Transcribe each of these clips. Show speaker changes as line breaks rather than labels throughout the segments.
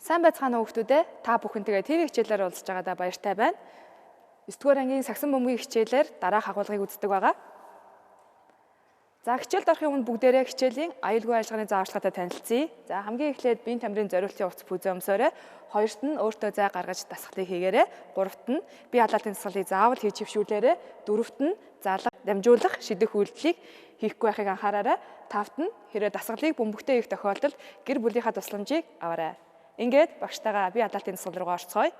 Сайн байцгаана уу хүүхдүүдээ. Та бүхэнтэйгээ ТV хичээлээр уулзж байгаадаа баяртай байна. 9-р ангийн сагсан бөмбөгийн хичээлээр дараах агуулгыг үздэг байгаа. За хичээлд орохын өмнө бүгдээрээ хичээлийн аюулгүй ажиллагааны зааварчилгаатай танилцъя. За хамгийн эхлээд биеийн тамирын зориултын утас пүүзээ өмсөөрэй. Хоёрт нь өөртөө зай гаргаж дасгалыг хийгээрэй. Гуравт нь бие даалгын дасгалыг заавал хийж хөвшүүлээрэй. Дөрөвт нь залга, дамжуулах, шидэх үйлдэлийг хийхгүй байхыг анхаараарай. Тавт нь хэрэг дасгалыг бөмбөгтэй хийх тохиолдолд гэр бүлийнхаа тусламжийг аваарай. Ингээд багштайгаа бие даалгын дасгал руу орцгоё.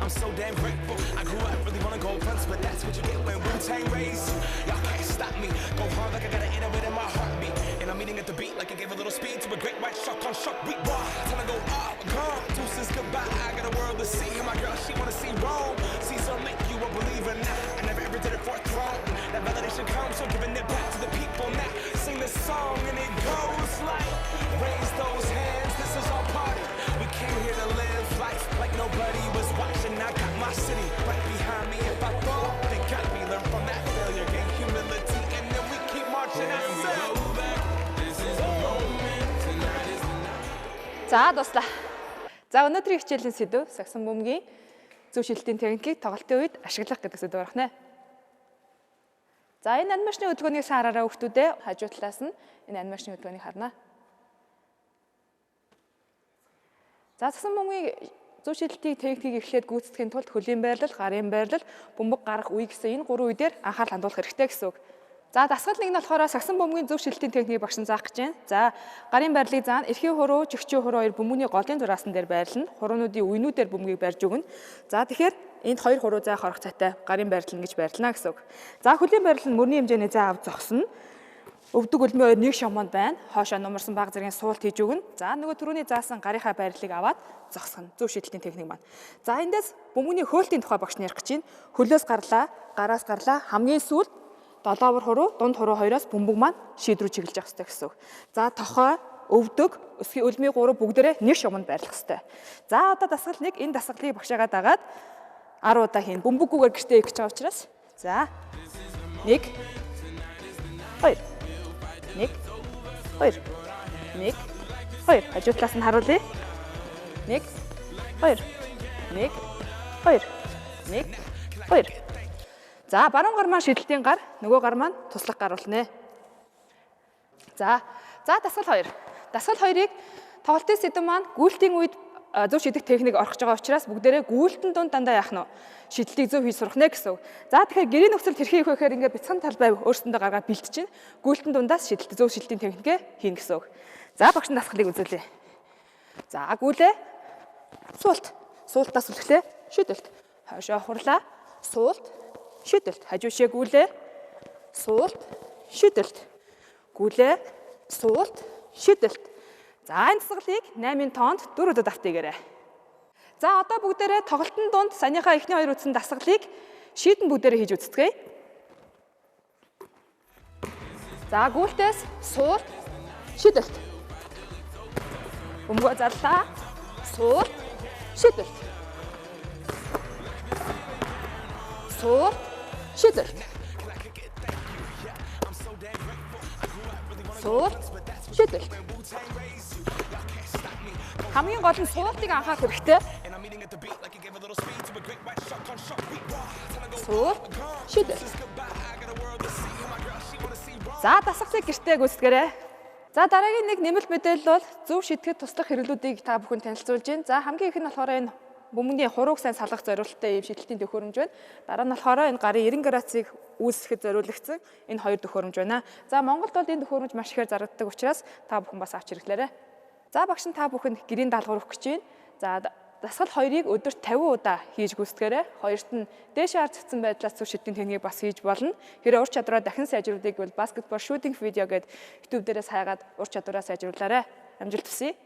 I'm so damn grateful. I grew up really wanna go fronts, but that's what you get when Wu-Tang raised you. Y'all can't stop me. Go hard like I got an inner it in my heartbeat. And I'm eating at the beat like I gave a little speed to a great white shark on shark beat. Wow, time to go up, gone. Deuces goodbye. I got a world to see. And my girl, she wanna see Rome. Caesar make you a believer now. I never ever did it for a throne. That validation comes from giving it back to the people now. Sing this song and it goes like, raise those hands. This is our party. We came here to live life like nobody was watching. I got my city right behind me. If I fall, they got me. Learn from that failure, gain humility, and then we keep marching.
За дуслаа. За өнөөдрийн хичээлийн сэдв сагсан бөмбөгийн зөв шилтийн техникийг тоглолтын үед ашиглах гэдэг сэдв байна. За энэ анимашны хөдөлгөөнийг сайн хараараа хүүхдүүдээ. Хажуу талаас нь энэ анимашны хөдөлгөөнийг харна. За сагсан бөмбөгийн зөв шилтийн техникийг эхлээд гүйцэтгэхийн тулд хөлийн байрлал, гарын байрлал, бөмбөг гарах үе гэсэн энэ гурван үе дээр анхаарал хандуулах хэрэгтэй гэсэн үг. За дасгал нэг нь болохоор сагсан бөмбөгийн зөв шилтийн техникийг багш нь заах гэж байна. За гарын байрлалыг заана. Эрхийн хуруу, жигчийн хуруу хоёр бөмбөгийн голын зураасан дээр байрлана. Хуруунуудын үенүүдээр бөмбөгийг барьж өгнө. За тэгэхээр энд хоёр хуруу зай хорох цайтай гарын байрлал ингэж байрлана гэсэн үг. За хөлийн байрлал нь мөрний хэмжээний зай авч зогсно. Өвдөг өлмийн хоёр нэг шомонд байна. Хоошоо нумарсан баг зэргийн суулт хийж өгнө. За нөгөө түрүүний заасан гарынхаа байрлалыг аваад зогсгоно. Зөв шилтийн техник маань. За эндээс бөмбөгийн хөөлтийн тухай багш нь ярих гэж байна. Хөлөөс гарлаа, гараас гарлаа, хамгийн сүүлд долоовор хуруу, дунд хуруу хоёроос бөмбөг маань шийд рүү чиглэж явах хэрэгтэй гэсэн үг. За тохой, өвдөг, өсгийн өлмийн гурав бүгдээрээ нэг шомонд байрлах хэрэгтэй. За одоо дасгал нэг энэ дасгалыг багшаагаа дагаад 10 удаа хийн. Бөмбөггүйгээр гэртээ их гэж байгаа учраас. За 1 2 1 2 1 2 хажуу талаас нь харуулъя. 1 2 1 2 1 2. За баруун гар маань шидэлтийн гар, нөгөө гар маань туслах гар болно. За дасгал 2. Дасгал 2-ыг тоглолтын сэдэв маань гүйлтийн үед зөв шидэх техник орох гэж байгаа учраас бүгдээрээ гүйлтэн дунд дандаа яах нь шидлтийг зөв хийж сурах нэ гэсэн үг. За тэгэхээр гэрийн нөхцөл хэрхэн хийх вэ гэхээр ингээд бяцхан талбай өөрсөндөө гаргаад бэлтжин гүйлтэн дундаас шидлт зөв шилтийн техникээ хийн гэсэн үг. За багш дасгалыг үзүүлье. За гүйлээ. Суулт. Суултаас үлгэлээ. Шидэлт. Хойшоо хурлаа. Суулт. Шидэлт. Хажуу шээ гүйлээ. Суулт. Шидэлт. Гүйлээ. Суулт. Шидэлт. За энэ дасгалыг 8-ын тоонд 4 удаа давтъя. За одоо бүгдээрээ тоглолтын дунд саяныхаа эхний хоёр үзсэн дасгалыг шийдэн бүгдээрээ хийж үзцгээе. За гүйлтээс суулт, шидэлт. Бөмбөгөө зарлаа. Суулт, шидэлт. Суулт, шидэлт. Суулт, шидэлт. Хамгийн гол нь суултыг анхаарах хэрэгтэй. Суулт, шидэлт. За дасгалыг гэртээ гүйцэтгэрэй. За дараагийн нэг нэмэлт мэдээлэл бол зөв шидэхэд туслах хэрэглүүдийг та бүхэн танилцуулж байна. За хамгийн их нь болохоор энэ бөмбөгийн хурууг сайн салгах зорилттой ийм шидлтийн төхөөрөмж байна. Дараа нь болохоор энэ гарын 90 градусыг үүсгэхэд зориулагдсан энэ хоёр төхөөрөмж байна. За Монголд бол энэ төхөөрөмж маш ихээр зарагддаг учраас та бүхэн бас авч хэрэглээрэй. За багш нь та бүхэнд гэрийн даалгавар өгөх гэж байна. За дасгал 2-ыг өдөрт 50 удаа хийж гүйцэтгэрэй. Хоёрт нь дээшээ харцсан байдлаас зөв шидэлийн техникийг бас хийж болно. Хэрэв ур чадвараа дахин сайжруулах гэвэл basketball shooting video гэдэг YouTube дээрээс хайгаад ур чадвараа сайжруулаарай. Амжилт хүсье.